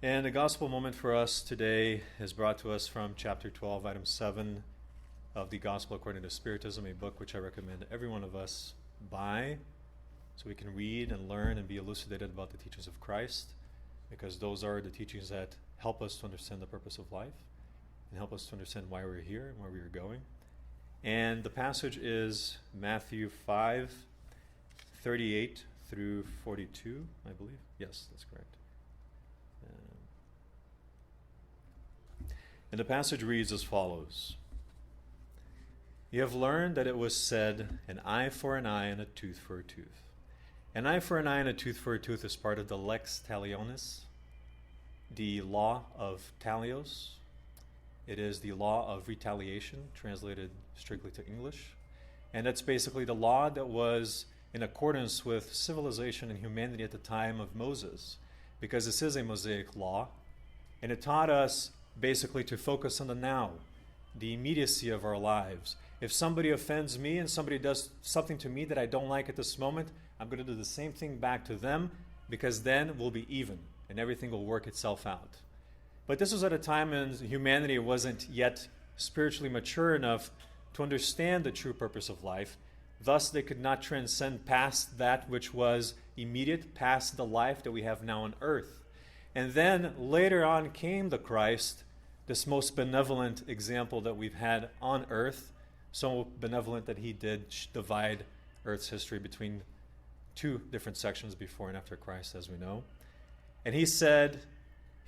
And the gospel moment for us today is brought to us from chapter 12, item 7 of the Gospel According to Spiritism, a book which I recommend every one of us buy so we can read and learn and be elucidated about the teachings of Christ, because those are the teachings that help us to understand the purpose of life and help us to understand why we're here and where we are going. And the passage is Matthew 5:38 through 42, I believe. Yes, that's correct. And the passage reads as follows. You have learned that it was said, an eye for an eye and a tooth for a tooth. An eye for an eye and a tooth for a tooth is part of the LIX talionis, the law of talios. It is the law of retaliation, translated strictly to English. And that's basically the law that was in accordance with civilization and humanity at the time of Moses, because this is a Mosaic law, and it taught us basically to focus on the now, the immediacy of our lives. If somebody offends me and somebody does something to me that I don't like at this moment, I'm going to do the same thing back to them, because then we'll be even and everything will work itself out. But this was at a time when humanity wasn't yet spiritually mature enough to understand the true purpose of life. Thus, they could not transcend past that which was immediate, past the life that we have now on earth. And then later on came the Christ, this most benevolent example that we've had on earth, so benevolent that he did divide earth's history between two different sections before and after Christ, as we know. And he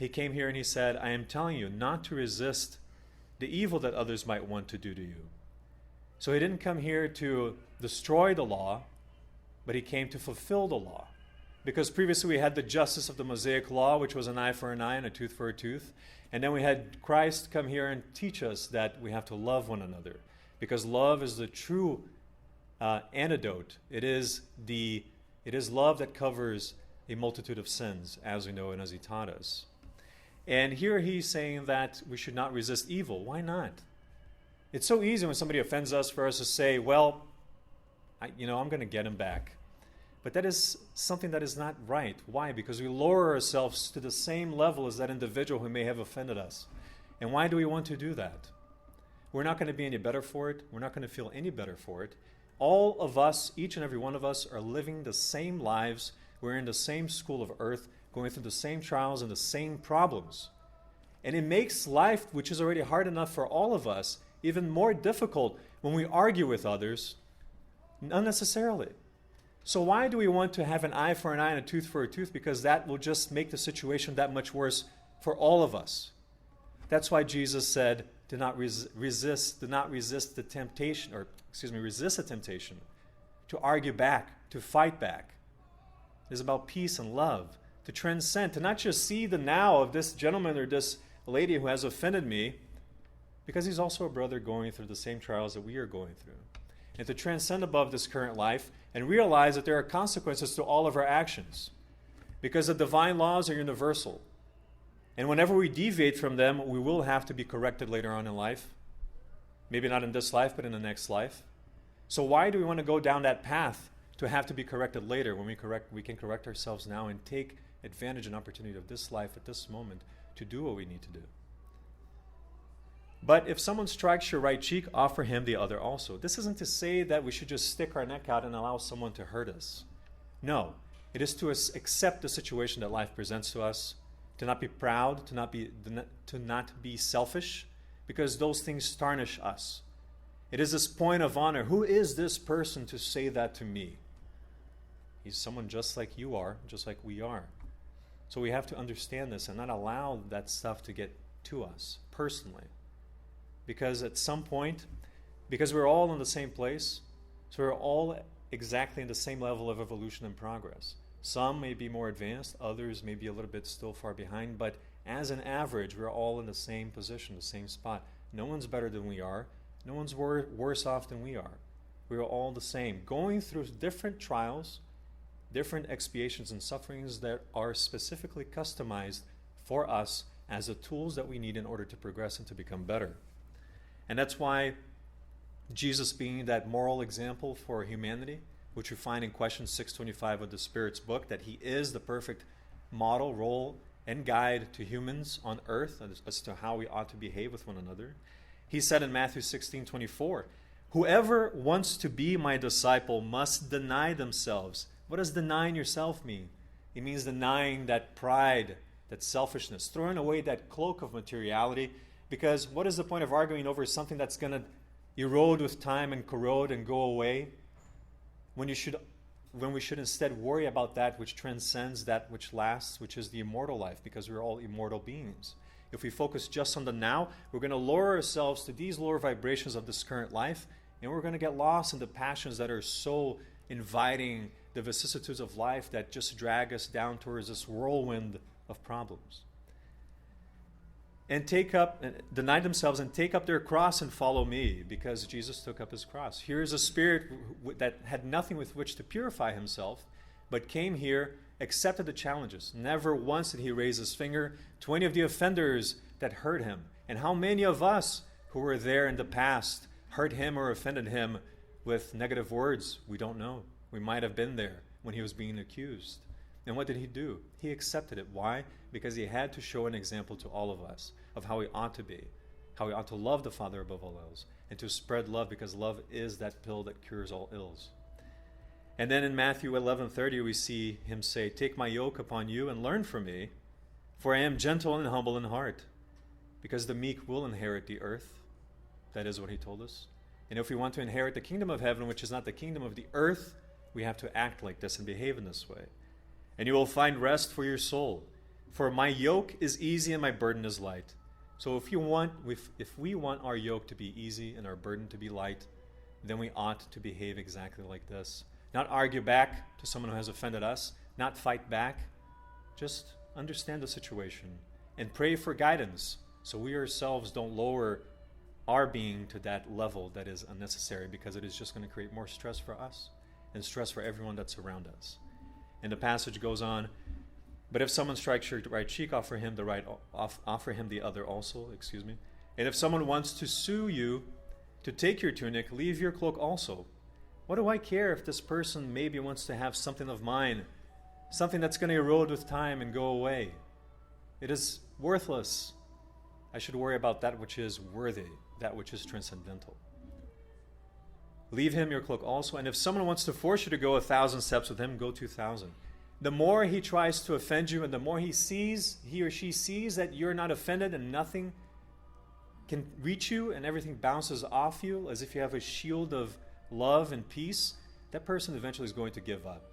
came here and he said, I am telling you not to resist the evil that others might want to do to you. So he didn't come here to destroy the law, but he came to fulfill the law. Because previously we had the justice of the Mosaic law, which was an eye for an eye and a tooth for a tooth. And then we had Christ come here and teach us that we have to love one another. Because love is the true antidote. It is love that covers a multitude of sins, as we know and as he taught us. And here he's saying that we should not resist evil. Why not? It's so easy when somebody offends us for us to say, well, I'm going to get him back. But that is something that is not right. Why? Because we lower ourselves to the same level as that individual who may have offended us. And why do we want to do that? We're not going to be any better for it. We're not going to feel any better for it. All of us, each and every one of us, are living the same lives. We're in the same school of earth, going through the same trials and the same problems. And it makes life, which is already hard enough for all of us, even more difficult when we argue with others unnecessarily. So why do we want to have an eye for an eye and a tooth for a tooth? Because that will just make the situation that much worse for all of us. That's why Jesus said, resist the temptation to argue back, to fight back. It is about peace and love, to transcend, to not just see the now of this gentleman or this lady who has offended me, because he's also a brother going through the same trials that we are going through. And to transcend above this current life and realize that there are consequences to all of our actions, because the divine laws are universal. And whenever we deviate from them, we will have to be corrected later on in life. Maybe not in this life, but in the next life. So why do we want to go down that path to have to be corrected later when we can correct ourselves now and take advantage and opportunity of this life at this moment to do what we need to do? But if someone strikes your right cheek, offer him the other also. This isn't to say that we should just stick our neck out and allow someone to hurt us. No, it is to accept the situation that life presents to us, to not be proud, to not be selfish, because those things tarnish us. It is this point of honor. Who is this person to say that to me? He's someone just like you are, just like we are. So we have to understand this and not allow that stuff to get to us personally. Because at some point, because we're all in the same place, so we're all exactly in the same level of evolution and progress. Some may be more advanced, others may be a little bit still far behind, but as an average, we're all in the same position, the same spot. No one's better than we are. No one's worse off than we are. We're all the same, going through different trials, different expiations and sufferings that are specifically customized for us as the tools that we need in order to progress and to become better. And that's why Jesus, being that moral example for humanity, which we find in question 625 of the Spirit's book, that he is the perfect model, role, and guide to humans on earth as to how we ought to behave with one another. He said in Matthew 16:24, "Whoever wants to be my disciple must deny themselves." What does denying yourself mean? It means denying that pride, that selfishness, throwing away that cloak of materiality, because what is the point of arguing over something that's going to erode with time and corrode and go away when we should instead worry about that which transcends, that which lasts, which is the immortal life, because we're all immortal beings. If we focus just on the now, we're going to lower ourselves to these lower vibrations of this current life, and we're going to get lost in the passions that are so inviting, the vicissitudes of life that just drag us down towards this whirlwind of problems. And deny themselves and take up their cross and follow me, because Jesus took up his cross. Here is a spirit that had nothing with which to purify himself, but came here, accepted the challenges. Never once did he raise his finger to any of the offenders that hurt him. And how many of us who were there in the past hurt him or offended him with negative words? We don't know. We might have been there when he was being accused. And what did he do? He accepted it. Why? Because he had to show an example to all of us of how we ought to be, how we ought to love the Father above all else, and to spread love, because love is that pill that cures all ills. And then in Matthew 11:30, we see him say, "Take my yoke upon you and learn from me, for I am gentle and humble in heart, because the meek will inherit the earth." That is what he told us. And if we want to inherit the kingdom of heaven, which is not the kingdom of the earth, we have to act like this and behave in this way. "And you will find rest for your soul. For my yoke is easy and my burden is light." So if we want our yoke to be easy and our burden to be light, then we ought to behave exactly like this. Not argue back to someone who has offended us, not fight back. Just understand the situation and pray for guidance, so we ourselves don't lower our being to that level that is unnecessary, because it is just going to create more stress for us and stress for everyone that's around us. And the passage goes on, "But if someone strikes your right cheek, offer him the other also." "And if someone wants to sue you to take your tunic, leave your cloak also. What do I care if this person maybe wants to have something of mine, something that's going to erode with time and go away? It is worthless. I should worry about that which is worthy, that which is transcendental. Leave him your cloak also. And if someone wants to force you to go 1,000 steps with him, go 2,000. The more he tries to offend you, and the more he or she sees that you're not offended and nothing can reach you and everything bounces off you as if you have a shield of love and peace, that person eventually is going to give up.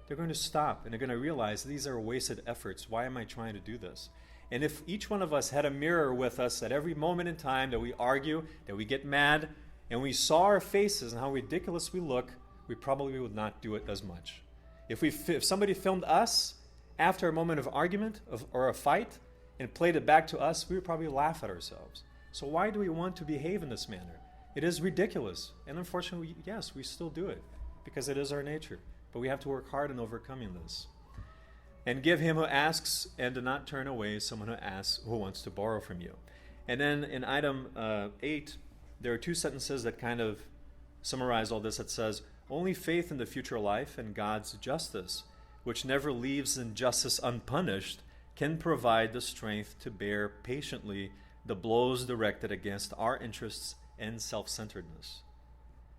They're going to stop, and they're going to realize these are wasted efforts. Why am I trying to do this? And if each one of us had a mirror with us at every moment in time that we argue, that we get mad, and we saw our faces and how ridiculous we look, we probably would not do it as much. If somebody filmed us after a moment of argument or a fight and played it back to us, we would probably laugh at ourselves. So why do we want to behave in this manner? It is ridiculous. And unfortunately, yes, we still do it because it is our nature. But we have to work hard in overcoming this. And give him who asks, and do not turn away someone who wants to borrow from you. And then in item 8, there are two sentences that kind of summarize all this. It says, "Only faith in the future life and God's justice, which never leaves injustice unpunished, can provide the strength to bear patiently the blows directed against our interests and self-centeredness.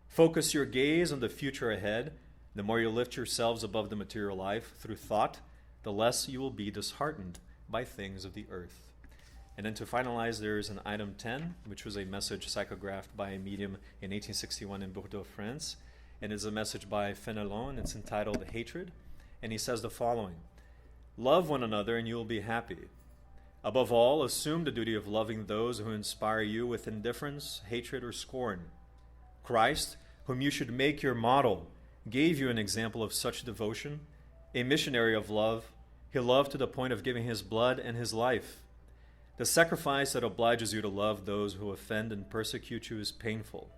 Focus your gaze on the future ahead. The more you lift yourselves above the material life through thought, the less you will be disheartened by things of the earth." And then to finalize, there's an item 10, which was a message psychographed by a medium in 1861 in Bordeaux, France. And it's a message by Fenelon. It's entitled Hatred. And he says the following: "Love one another and you will be happy. Above all, assume the duty of loving those who inspire you with indifference, hatred, or scorn. Christ, whom you should make your model, gave you an example of such devotion. A missionary of love, he loved to the point of giving his blood and his life. The sacrifice that obliges you to love those who offend and persecute you is painful,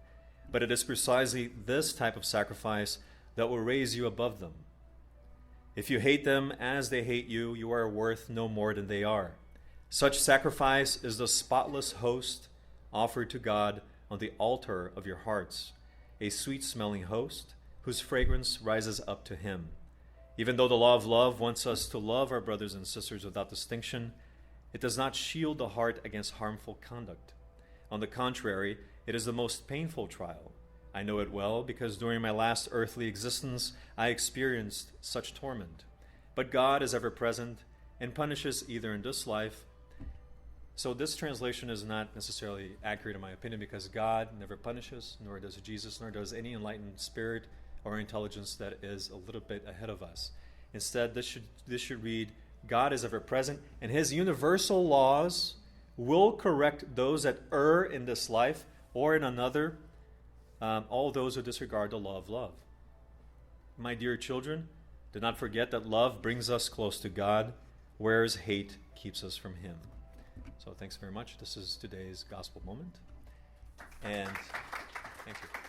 but it is precisely this type of sacrifice that will raise you above them. If you hate them as they hate you, you are worth no more than they are. Such sacrifice is the spotless host offered to God on the altar of your hearts, a sweet-smelling host whose fragrance rises up to him. Even though the law of love wants us to love our brothers and sisters without distinction, it does not shield the heart against harmful conduct. On the contrary, it is the most painful trial. I know it well because during my last earthly existence I experienced such torment. But God is ever present and punishes either in this life. So this translation is not necessarily accurate in my opinion, because God never punishes, nor does Jesus, nor does any enlightened spirit or intelligence that is a little bit ahead of us. Instead, this should read, God is ever present, and his universal laws will correct those that err in this life or in another, all those who disregard the law of love. My dear children, do not forget that love brings us close to God, whereas hate keeps us from him. So thanks very much. This is today's gospel moment. And thank you.